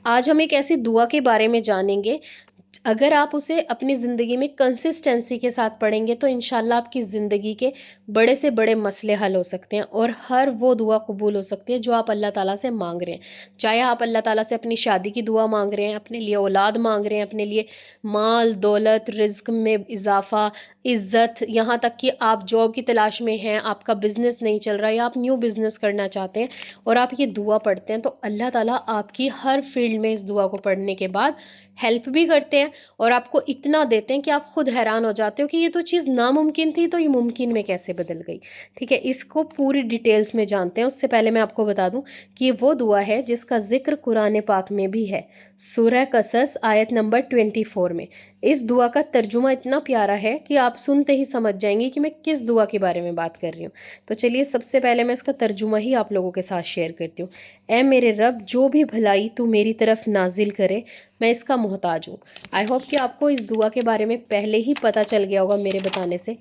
آج ہم ایک ایسی دعا کے بارے میں جانیں گے، اگر آپ اسے اپنی زندگی میں کنسسٹنسی کے ساتھ پڑھیں گے تو انشاءاللہ آپ کی زندگی کے بڑے سے بڑے مسئلے حل ہو سکتے ہیں اور ہر وہ دعا قبول ہو سکتی ہے جو آپ اللہ تعالیٰ سے مانگ رہے ہیں۔ چاہے آپ اللہ تعالیٰ سے اپنی شادی کی دعا مانگ رہے ہیں، اپنے لیے اولاد مانگ رہے ہیں، اپنے لیے مال دولت رزق میں اضافہ، عزت، یہاں تک کہ آپ جاب کی تلاش میں ہیں، آپ کا بزنس نہیں چل رہا یا آپ نیو بزنس کرنا چاہتے ہیں اور آپ یہ دعا پڑھتے ہیں تو اللہ تعالیٰ آپ کی ہر فیلڈ میں اس دعا کو پڑھنے کے بعد ہیلپ بھی کرتے ہیں اور آپ کو اتنا دیتے ہیں کہ آپ خود حیران ہو جاتے ہو کہ یہ تو چیز ناممکن تھی تو یہ ممکن میں کیسے بدل گئی۔ ٹھیک ہے، اس کو پوری ڈیٹیلز میں جانتے ہیں۔ اس سے پہلے میں آپ کو بتا دوں کہ یہ وہ دعا ہے جس کا ذکر قرآن پاک میں بھی ہے، سورہ قصص آیت نمبر 24 میں۔ اس دعا کا ترجمہ اتنا پیارا ہے کہ آپ سنتے ہی سمجھ جائیں گے کہ میں کس دعا کے بارے میں بات کر رہی ہوں۔ تو چلیے سب سے پہلے میں اس کا ترجمہ ہی آپ لوگوں کے ساتھ شیئر کرتی ہوں۔ اے میرے رب، جو بھی بھلائی تو میری طرف نازل کرے میں اس کا محتاج ہوں۔ آئی ہوپ کہ آپ کو اس دعا کے بارے میں پہلے ہی پتہ چل گیا ہوگا میرے بتانے سے،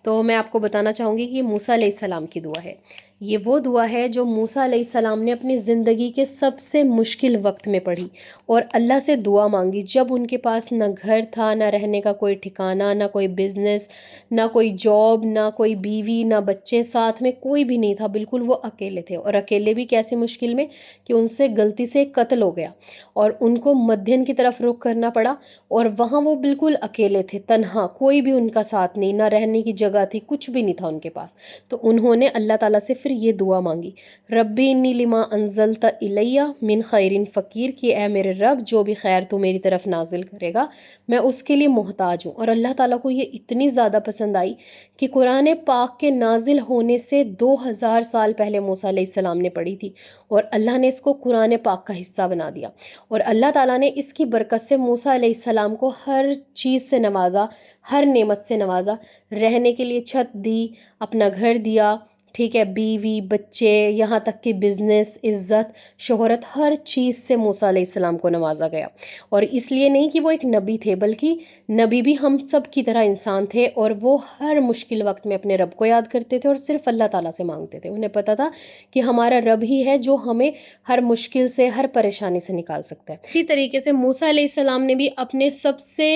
تو میں آپ کو بتانا چاہوں گی کہ یہ موسیٰ علیہ السلام کی دعا ہے۔ یہ وہ دعا ہے جو موسیٰ علیہ السلام نے اپنی زندگی کے سب سے مشکل وقت میں پڑھی اور اللہ سے دعا مانگی، جب ان کے پاس نہ گھر تھا، نہ رہنے کا کوئی ٹھکانہ، نہ کوئی بزنس، نہ کوئی جاب، نہ کوئی بیوی، نہ بچے، ساتھ میں کوئی بھی نہیں تھا، بالکل وہ اکیلے تھے۔ اور اکیلے بھی کیسے مشکل میں کہ ان سے غلطی سے قتل ہو گیا اور ان کو مدین کی طرف رخ کرنا پڑا اور وہاں وہ بالکل اکیلے تھے، تنہا، کوئی بھی ان کا ساتھ نہیں، نہ رہنے کی جگہ تھی، کچھ بھی نہیں تھا ان کے پاس۔ تو انہوں نے اللہ تعالیٰ سے پھر یہ دعا مانگی، ربی انی لما انزلت الیہ من خیر فقیر، کہ اے میرے رب، جو بھی خیر تو میری طرف نازل کرے گا میں اس کے لیے محتاج ہوں۔ اور اللہ تعالیٰ کو یہ اتنی زیادہ پسند آئی کہ قرآن پاک کے نازل ہونے سے 2000 سال پہلے موسیٰ علیہ السلام نے پڑھی تھی اور اللہ نے اس کو قرآن پاک کا حصہ بنا دیا اور اللہ تعالیٰ نے اس کی برکت سے موسیٰ علیہ السلام کو ہر چیز سے نوازا، ہر نعمت سے نوازا، رہنے کے لیے چھت دی، اپنا گھر دیا، ٹھیک ہے، بیوی، بچے، یہاں تک کہ بزنس، عزت، شہرت، ہر چیز سے موسیٰ علیہ السلام کو نوازا گیا۔ اور اس لیے نہیں کہ وہ ایک نبی تھے، بلکہ نبی بھی ہم سب کی طرح انسان تھے اور وہ ہر مشکل وقت میں اپنے رب کو یاد کرتے تھے اور صرف اللہ تعالیٰ سے مانگتے تھے۔ انہیں پتہ تھا کہ ہمارا رب ہی ہے جو ہمیں ہر مشکل سے، ہر پریشانی سے نکال سکتا ہے۔ اسی طریقے سے موسیٰ علیہ السلام نے بھی اپنے سب سے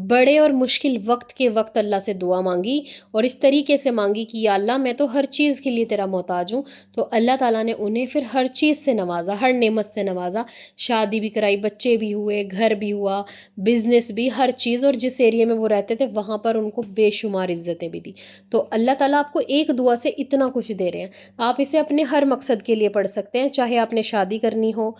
بڑے اور مشکل وقت کے وقت اللہ سے دعا مانگی اور اس طریقے سے مانگی کہ یا اللہ، میں تو ہر چیز کے لیے تیرا محتاج ہوں۔ تو اللہ تعالیٰ نے انہیں پھر ہر چیز سے نوازا، ہر نعمت سے نوازا، شادی بھی کرائی، بچے بھی ہوئے، گھر بھی ہوا، بزنس بھی، ہر چیز، اور جس ایریا میں وہ رہتے تھے وہاں پر ان کو بے شمار عزتیں بھی دی۔ تو اللہ تعالیٰ آپ کو ایک دعا سے اتنا کچھ دے رہے ہیں، آپ اسے اپنے ہر مقصد کے لیے پڑھ سکتے ہیں، چاہے آپ نے شادی کرنی ہو،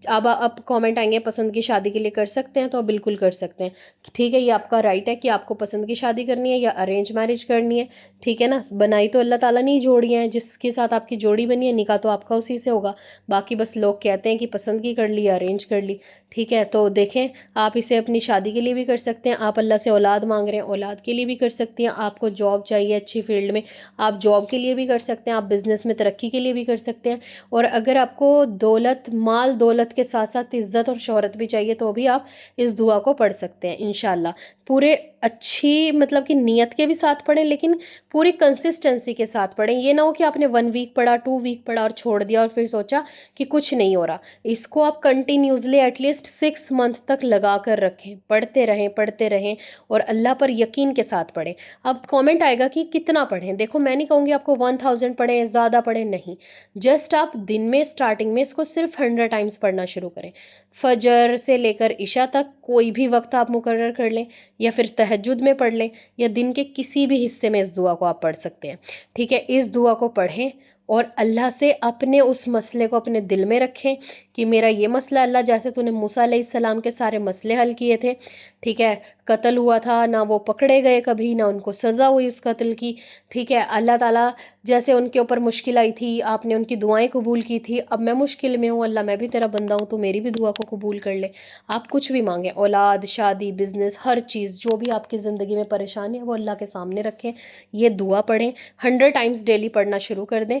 اب کامنٹ آئیں گے پسند کی شادی کے لیے کر سکتے ہیں، تو آپ بالکل کر سکتے ہیں، ٹھیک ہے، یہ آپ کا رائٹ ہے کہ آپ کو پسند کی شادی کرنی ہے یا ارینج میرج کرنی ہے، ٹھیک ہے نا، بنائی تو اللہ تعالیٰ نے ہی جوڑی ہیں، جس کے ساتھ آپ کی جوڑی بنی ہے نکاح تو آپ کا اسی سے ہوگا، باقی بس لوگ کہتے ہیں کہ پسند کی کر لی، ارینج کر لی، ٹھیک ہے۔ تو دیکھیں، آپ اسے اپنی شادی کے لیے بھی کر سکتے ہیں، آپ اللہ سے اولاد مانگ رہے ہیں، اولاد کے لیے بھی کر سکتی ہیں، آپ کو جاب چاہیے اچھی فیلڈ میں، آپ جاب کے لیے بھی کر سکتے ہیں، آپ بزنس میں ترقی کے لیے بھی کر سکتے ہیں، اور اگر آپ کو دولت، مال دولت کے ساتھ ساتھ عزت اور شہرت بھی چاہیے تو بھی آپ اس دعا کو پڑھ سکتے ہیں انشاءاللہ۔ پورے اچھی مطلب کہ نیت کے بھی ساتھ پڑھیں، لیکن پوری کنسسٹنسی کے ساتھ پڑھیں، یہ نہ ہو کہ آپ نے 1 ویک پڑھا، 2 ویک پڑھا اور چھوڑ دیا اور پھر سوچا کہ کچھ نہیں ہو رہا۔ اس کو آپ کنٹینیوسلی ایٹ لیسٹ 6 منتھ تک لگا کر رکھیں، پڑھتے رہیں اور اللہ پر یقین کے ساتھ پڑھیں۔ اب کامنٹ آئے گا کہ کتنا پڑھیں، دیکھو میں نہیں کہوں گی آپ کو 1000 پڑھیں، زیادہ پڑھیں، نہیں، جسٹ آپ دن میں اسٹارٹنگ میں اس کو صرف 100 ٹائمز پڑھنا شروع کریں، فجر سے لے کر عشاء تک کوئی بھی وقت آپ مقرر کر لیں یا پھر تہجد میں پڑھ لیں یا دن کے کسی بھی حصے میں اس دعا کو آپ پڑھ سکتے ہیں، ٹھیک ہے۔ اس دعا کو پڑھیں اور اللہ سے اپنے اس مسئلے کو اپنے دل میں رکھیں کہ میرا یہ مسئلہ اللہ، جیسے تو نے موسیٰ علیہ السلام کے سارے مسئلے حل کیے تھے، ٹھیک ہے، قتل ہوا تھا، نہ وہ پکڑے گئے کبھی، نہ ان کو سزا ہوئی اس قتل کی، ٹھیک ہے، اللہ تعالیٰ جیسے ان کے اوپر مشکل آئی تھی، آپ نے ان کی دعائیں قبول کی تھی، اب میں مشکل میں ہوں، اللہ میں بھی تیرا بندہ ہوں، تو میری بھی دعا کو قبول کر لے۔ آپ کچھ بھی مانگیں، اولاد، شادی، بزنس، ہر چیز جو بھی آپ کی زندگی میں پریشانی ہے وہ اللہ کے سامنے رکھیں، یہ دعا پڑھیں، 100 ٹائمز ڈیلی پڑھنا شروع کر دیں،